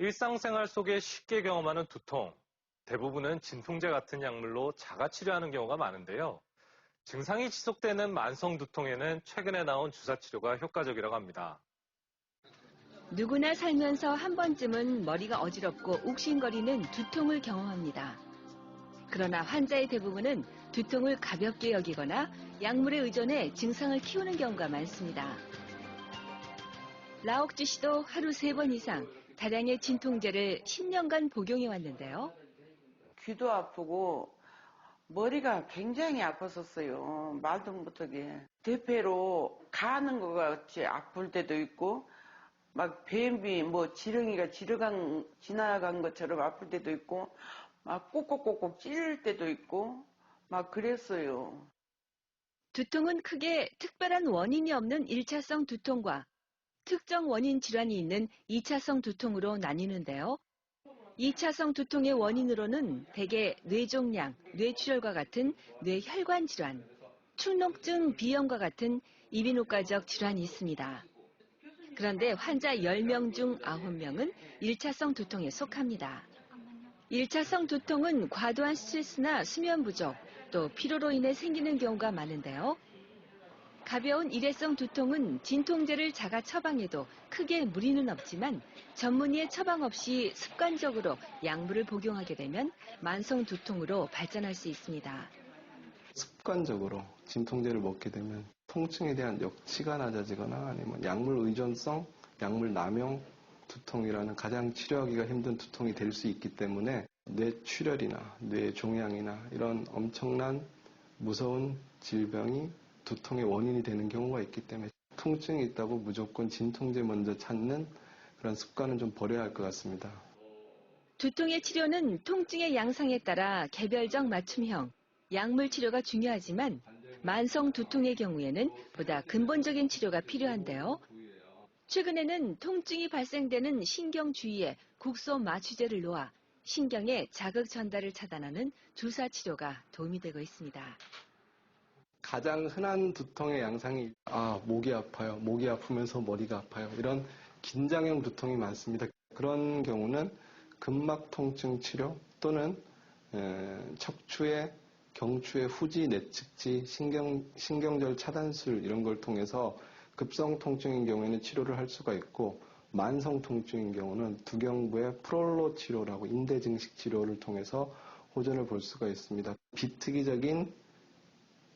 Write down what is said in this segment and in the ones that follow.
일상생활 속에 쉽게 경험하는 두통, 대부분은 진통제 같은 약물로 자가 치료하는 경우가 많은데요. 증상이 지속되는 만성 두통에는 최근에 나온 주사 치료가 효과적이라고 합니다. 누구나 살면서 한 번쯤은 머리가 어지럽고 욱신거리는 두통을 경험합니다. 그러나 환자의 대부분은 두통을 가볍게 여기거나 약물에 의존해 증상을 키우는 경우가 많습니다. 라옥주 씨도 하루 3번 이상 다량의 진통제를 10년간 복용해 왔는데요. 귀도 아프고 머리가 굉장히 아팠었어요. 말도 못하게. 대패로 가는 것 같이 아플 때도 있고 막 뱀이 지렁이가 지나간 것처럼 아플 때도 있고 막 꼭꼭꼭꼭 찔릴 때도 있고 막 그랬어요. 두통은 크게 특별한 원인이 없는 1차성 두통과 특정 원인 질환이 있는 2차성 두통으로 나뉘는데요. 2차성 두통의 원인으로는 대개 뇌종양, 뇌출혈과 같은 뇌혈관 질환, 축농증 비염과 같은 이비인후과적 질환이 있습니다. 그런데 환자 10명 중 9명은 1차성 두통에 속합니다. 1차성 두통은 과도한 스트레스나 수면 부족, 또 피로로 인해 생기는 경우가 많은데요. 가벼운 일회성 두통은 진통제를 자가 처방해도 크게 무리는 없지만 전문의의 처방 없이 습관적으로 약물을 복용하게 되면 만성 두통으로 발전할 수 있습니다. 습관적으로 진통제를 먹게 되면 통증에 대한 역치가 낮아지거나 아니면 약물 의존성, 약물 남용 두통이라는 가장 치료하기가 힘든 두통이 될 수 있기 때문에 뇌출혈이나 뇌종양이나 이런 엄청난 무서운 질병이 두통의 원인이 되는 경우가 있기 때문에 통증이 있다고 무조건 진통제 먼저 찾는 그런 습관은 좀 버려야 할 것 같습니다. 두통의 치료는 통증의 양상에 따라 개별적 맞춤형, 약물 치료가 중요하지만 만성 두통의 경우에는 보다 근본적인 치료가 필요한데요. 최근에는 통증이 발생되는 신경 주위에 국소 마취제를 놓아 신경의 자극 전달을 차단하는 주사 치료가 도움이 되고 있습니다. 가장 흔한 두통의 양상이 목이 아파요. 목이 아프면서 머리가 아파요. 이런 긴장형 두통이 많습니다. 그런 경우는 근막 통증 치료 또는 척추의 경추의 후지 내측지 신경절 차단술 이런 걸 통해서 급성 통증인 경우에는 치료를 할 수가 있고 만성 통증인 경우는 두경부의 프롤로 치료라고 인대 증식 치료를 통해서 호전을 볼 수가 있습니다. 비특이적인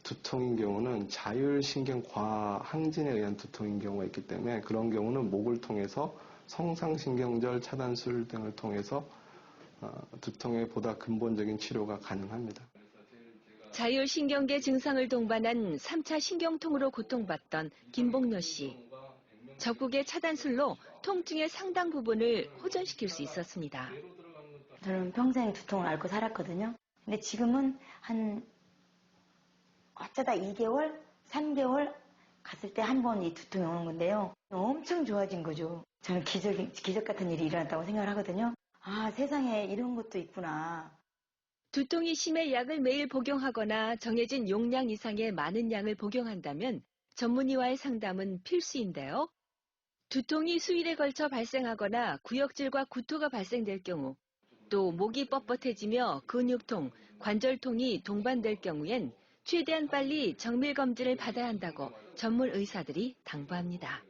두통인 경우는 자율신경 과항진에 의한 두통인 경우가 있기 때문에 그런 경우는 목을 통해서 성상신경절 차단술 등을 통해서 두통의 보다 근본적인 치료가 가능합니다. 자율신경계 증상을 동반한 3차 신경통으로 고통받던 김복녀 씨. 적국의 차단술로 통증의 상당 부분을 호전시킬 수 있었습니다. 저는 평생 두통을 앓고 살았거든요. 근데 지금은 어쩌다 2개월, 3개월 갔을 때 한 번 이 두통이 오는 건데요. 엄청 좋아진 거죠. 저는 기적 같은 일이 일어났다고 생각을 하거든요. 세상에 이런 것도 있구나. 두통이 심해 약을 매일 복용하거나 정해진 용량 이상의 많은 양을 복용한다면 전문의와의 상담은 필수인데요. 두통이 수일에 걸쳐 발생하거나 구역질과 구토가 발생될 경우, 또 목이 뻣뻣해지며 근육통, 관절통이 동반될 경우엔 최대한 빨리 정밀검진을 받아야 한다고 전문 의사들이 당부합니다.